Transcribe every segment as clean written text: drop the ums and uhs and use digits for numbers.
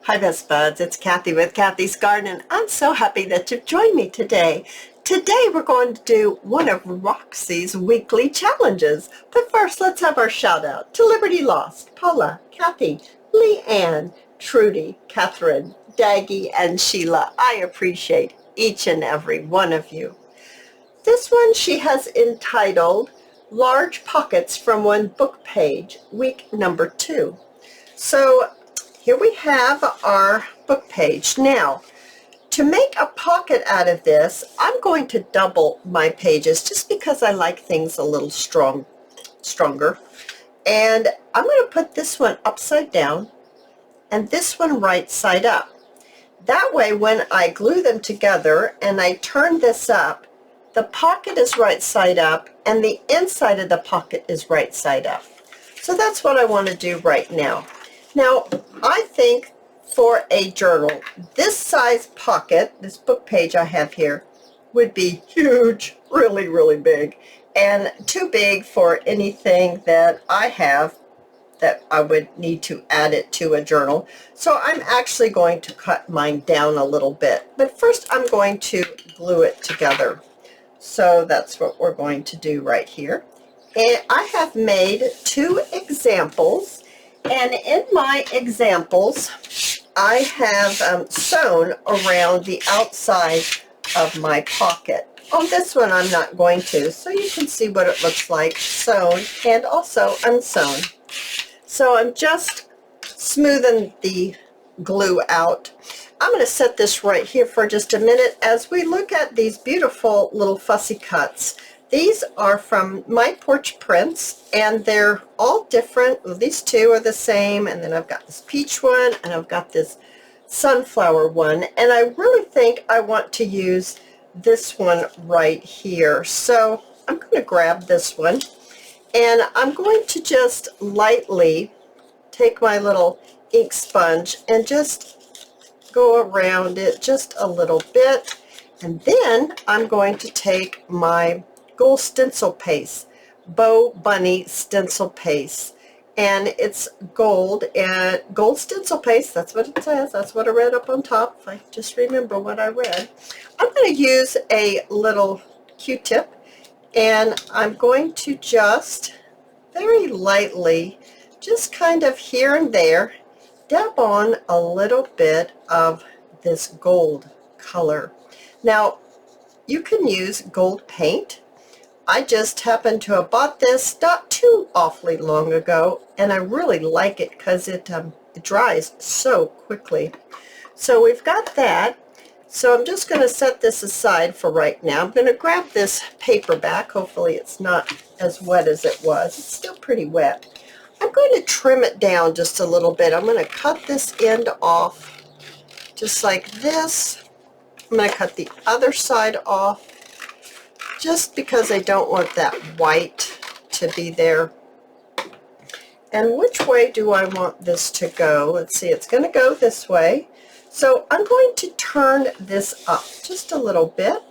Hi Best Buds, it's Cathy with Cathy's Garden, and I'm so happy that you've joined me today. Today we're going to do one of Roxy's weekly challenges. But first, let's have our shout out to Liberty Lost, Paula, Cathy, Leanne, Trudy, Catherine, Daggy, and Sheila. I appreciate each and every one of you. This one she has entitled Large Pockets from One Book Page, week number 2. So here we have our book page. Now, to make a pocket out of this, I'm going to double my pages just because I like things a little stronger. And I'm going to put this one upside down and this one right side up. That way, when I glue them together and I turn this up, the pocket is right side up and the inside of the pocket is right side up. So that's what I want to do right now. Now, I think for a journal, this size pocket, this book page I have here, would be huge, really, really big, and too big for anything that I have that I would need to add it to a journal. So I'm actually going to cut mine down a little bit. But first I'm going to glue it together. So that's what we're going to do right here. And I have made 2 examples. And in my examples, I have sewn around the outside of my pocket. On this one, I'm not going to, so you can see what it looks like sewn and also unsewn. So I'm just smoothing the glue out. I'm going to set this right here for just a minute as we look at these beautiful little fussy cuts. These are from My Porch Prints, and they're all different. Well, these 2 are the same, and then I've got this peach one, and I've got this sunflower one, and I really think I want to use this one right here. So I'm going to grab this one, and I'm going to just lightly take my little ink sponge and just go around it just a little bit, and then I'm going to take my gold stencil paste, Bow Bunny stencil paste, and it's gold and gold stencil paste. That's what it says. That's what I read up on top. If I just remember what I read, I'm going to use a little Q-tip, and I'm going to just very lightly, just kind of here and there, dab on a little bit of this gold color. Now, you can use gold paint. I just happened to have bought this not too awfully long ago, and I really like it because it dries so quickly. So we've got that. So I'm just going to set this aside for right now. I'm going to grab this paper back. Hopefully it's not as wet as it was. It's still pretty wet. I'm going to trim it down just a little bit. I'm going to cut this end off just like this. I'm going to cut the other side off just because I don't want that white to be there. And which way do I want this to go? Let's see, it's going to go this way. So I'm going to turn this up just a little bit.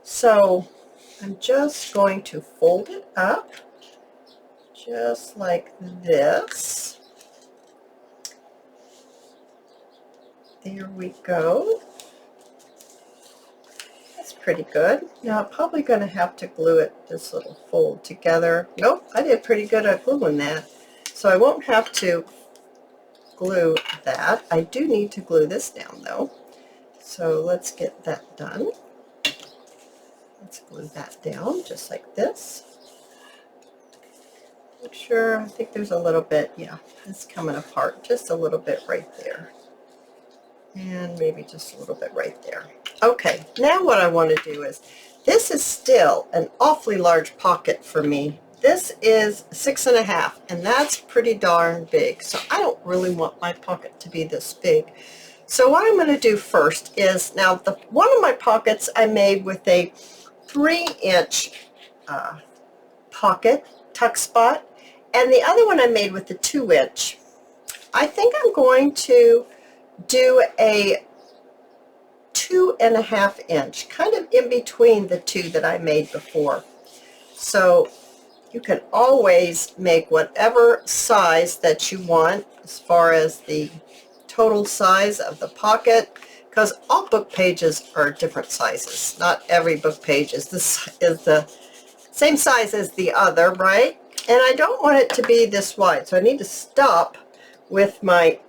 So I'm just going to fold it up just like this. There we go. That's pretty good. Now I'm probably going to have to glue it, this little fold together. Nope, I did pretty good at gluing that. So I won't have to glue that. I do need to glue this down though. So let's get that done. Let's glue that down just like this. Make sure, I think there's a little bit, yeah, it's coming apart just a little bit right there. And maybe just a little bit right there. Okay, now what I want to do is, this is still an awfully large pocket for me. This is 6.5, and that's pretty darn big. So I don't really want my pocket to be this big. So what I'm going to do first is, now one of my pockets I made with a 3-inch pocket tuck spot, and the other one I made with the 2-inch. I think I'm going to do a 2.5-inch, kind of in between the 2 that I made before. So you can always make whatever size that you want as far as the total size of the pocket, because all book pages are different sizes. Not every book page is the same size as the other, right? And I don't want it to be this wide, so I need to stop with my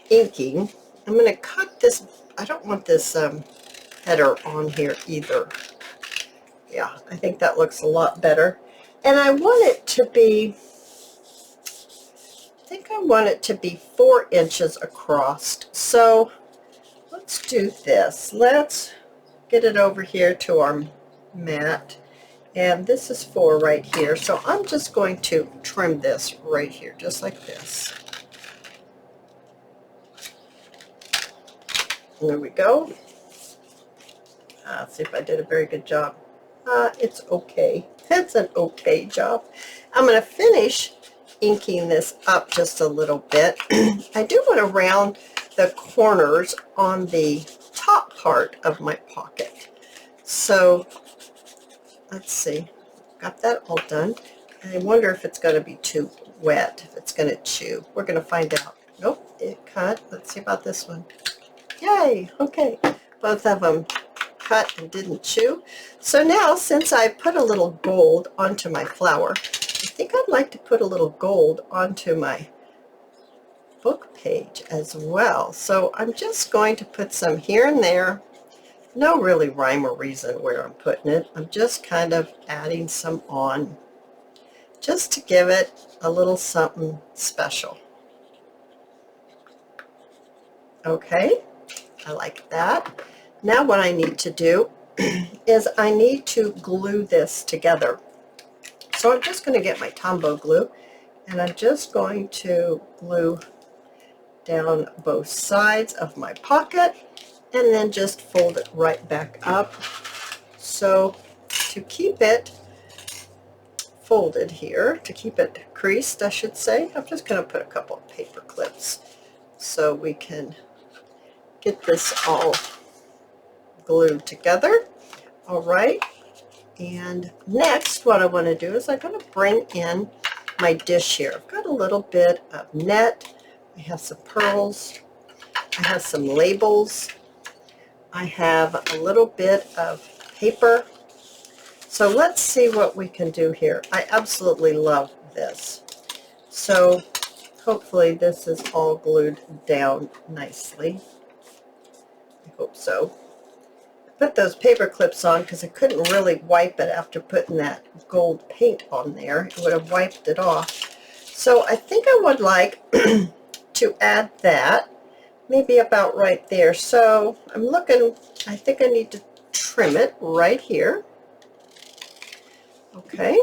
inking. I'm going to cut this. I don't want this header on here either. Yeah, I think that looks a lot better. And I want it to be, I think I want it to be 4 inches across. So let's do this. Let's get it over here to our mat. And this is 4 right here. So I'm just going to trim this right here, just like this. There we go. Let's see if I did a very good job. It's okay. It's an okay job. I'm going to finish inking this up just a little bit. I do want to round the corners on the top part of my pocket. So let's see. Got that all done. I wonder if it's going to be too wet, if it's going to chew. We're going to find out. Nope, it cut. Let's see about this one. Yay! Okay. Both of them cut and didn't chew. So now, since I put a little gold onto my flower, I think I'd like to put a little gold onto my book page as well. So I'm just going to put some here and there. No really rhyme or reason where I'm putting it. I'm just kind of adding some on just to give it a little something special. Okay, I like that. Now what I need to do is I need to glue this together. So I'm just going to get my Tombow glue, and I'm just going to glue down both sides of my pocket and then just fold it right back up. So to keep it folded here, to keep it creased I should say, I'm just going to put a couple of paper clips so we can get this all glued together. All right, and next what I want to do is I'm going to bring in my dish here. I've got a little bit of net, I have some pearls, I have some labels, I have a little bit of paper. So let's see what we can do here. I absolutely love this. So hopefully this is all glued down nicely. I hope so. Put those paper clips on because I couldn't really wipe it after putting that gold paint on there. It would have wiped it off. So I think I would like to add that, maybe about right there. So I'm looking, I think I need to trim it right here. Okay,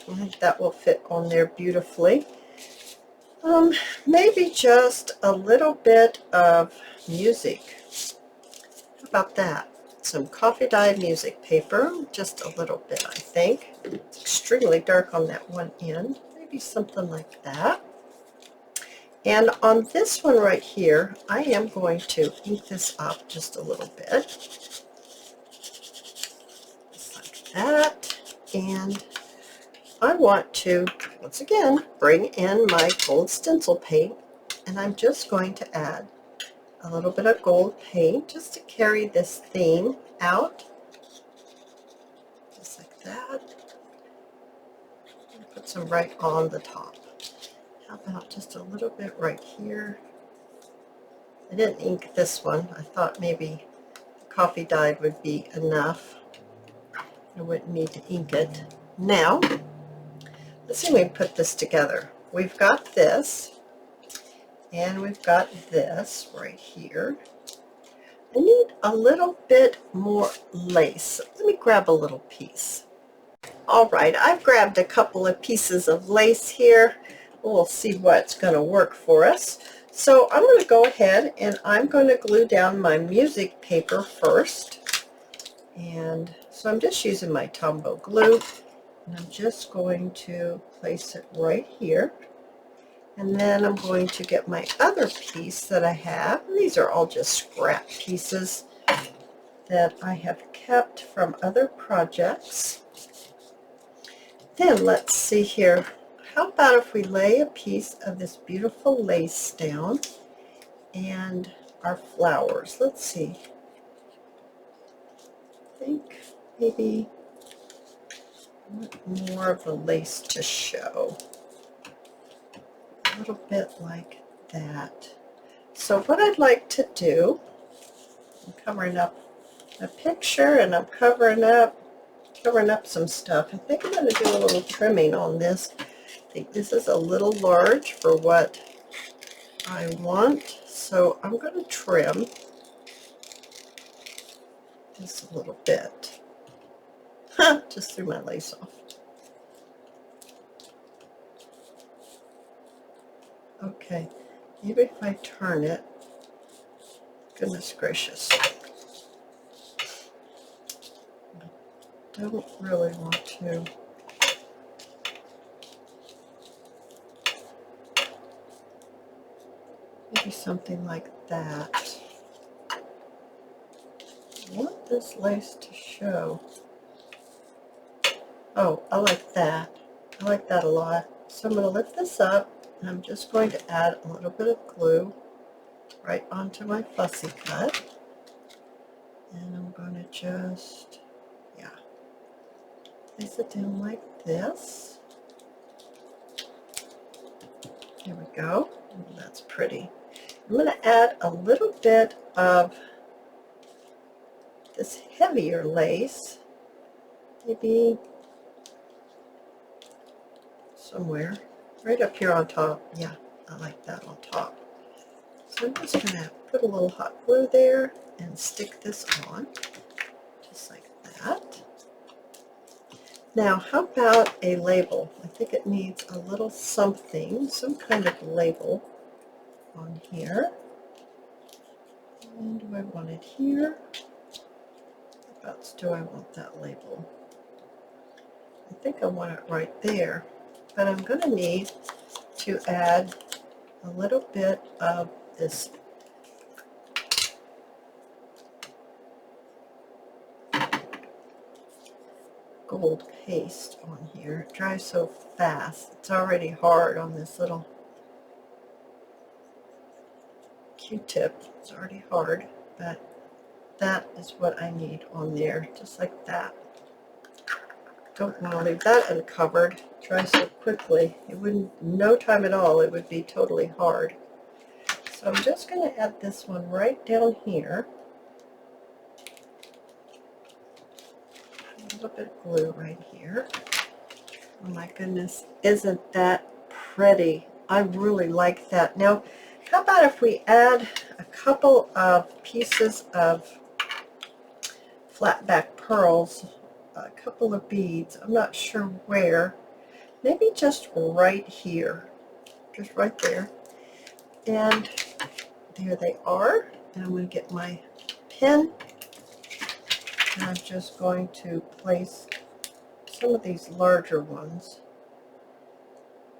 I think that will fit on there beautifully. Maybe just a little bit of music. How about that? Some coffee dye music paper, just a little bit I think. It's extremely dark on that one end, maybe something like that. And on this one right here, I am going to ink this up just a little bit. Just like that. And I want to, once again, bring in my gold stencil paint, and I'm just going to add a little bit of gold paint just to carry this theme out, just like that. And put some right on the top. How about just a little bit right here? I didn't ink this one. I thought maybe coffee dyed would be enough. I wouldn't need to ink it. Now, let's see if we can put this together. We've got this. And we've got this right here. I need a little bit more lace. Let me grab a little piece. All right, I've grabbed a couple of pieces of lace here. We'll see what's going to work for us. So I'm going to go ahead and I'm going to glue down my music paper first. And so I'm just using my Tombow glue. And I'm just going to place it right here. And then I'm going to get my other piece that I have. And these are all just scrap pieces that I have kept from other projects. Then let's see here. How about if we lay a piece of this beautiful lace down, and our flowers. Let's see. I think maybe more of the lace to show. A little bit like that. So what I'd like to do, I'm covering up a picture and I'm covering up some stuff. I think I'm going to do a little trimming on this. I think this is a little large for what I want, so I'm going to trim this a little bit. Just threw my lace off. Okay, maybe if I turn it, goodness gracious. I don't really want to. Maybe something like that. I want this lace to show. Oh, I like that. I like that a lot. So I'm going to lift this up, and I'm just going to add a little bit of glue right onto my fussy cut. And I'm going to just, place it down like this. There we go. Oh, that's pretty. I'm going to add a little bit of this heavier lace, maybe somewhere right up here on top. Yeah, I like that on top. So I'm just going to put a little hot glue there and stick this on, just like that. Now, how about a label? I think it needs a little something, some kind of label on here. And do I want it here? Whereabouts do I want that label? I think I want it right there, but I'm going to need to add a little bit of this gold paste on here. It dries so fast. It's already hard on this little Q-tip. It's already hard, but that is what I need on there, just like that. Don't want to leave that uncovered. It dries so quickly. It wouldn't, no time at all, it would be totally hard. So I'm just going to add this one right down here. A little bit of glue right here. Oh my goodness, isn't that pretty? I really like that. Now, how about if we add a couple of pieces of flat back pearls, a couple of beads, I'm not sure where, maybe just right here, just right there. And there they are. And I'm going to get my pen, and I'm just going to place some of these larger ones,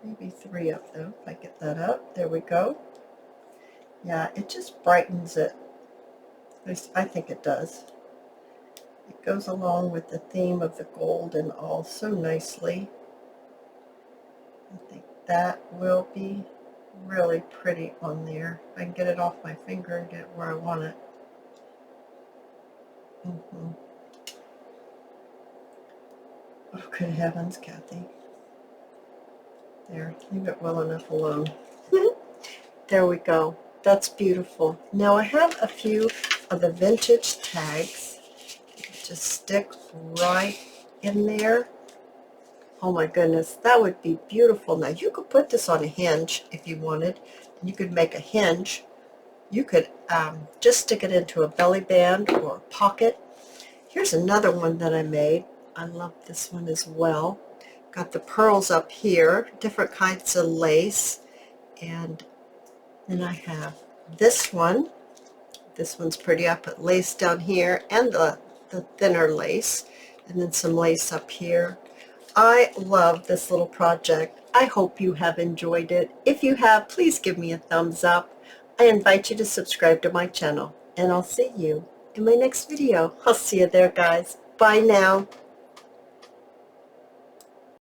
maybe 3 of them, if I get that up. There we go. Yeah, it just brightens it. At least I think it does. It goes along with the theme of the gold and all so nicely. I think that will be really pretty on there. If I can get it off my finger and get it where I want it. Oh, good heavens, Cathy. There, leave it well enough alone. There we go. That's beautiful. Now I have a few of the vintage tags. Just stick right in there. Oh my goodness, that would be beautiful. Now you could put this on a hinge if you wanted. You could make a hinge. You could just stick it into a belly band or a pocket. Here's another one that I made. I love this one as well. Got the pearls up here, different kinds of lace, and then I have this one. This one's pretty. I put lace down here and the thinner lace, and then some lace up here. I love this little project. I hope you have enjoyed it. If you have, please give me a thumbs up. I invite you to subscribe to my channel, and I'll see you in my next video. I'll see you there, guys. Bye now.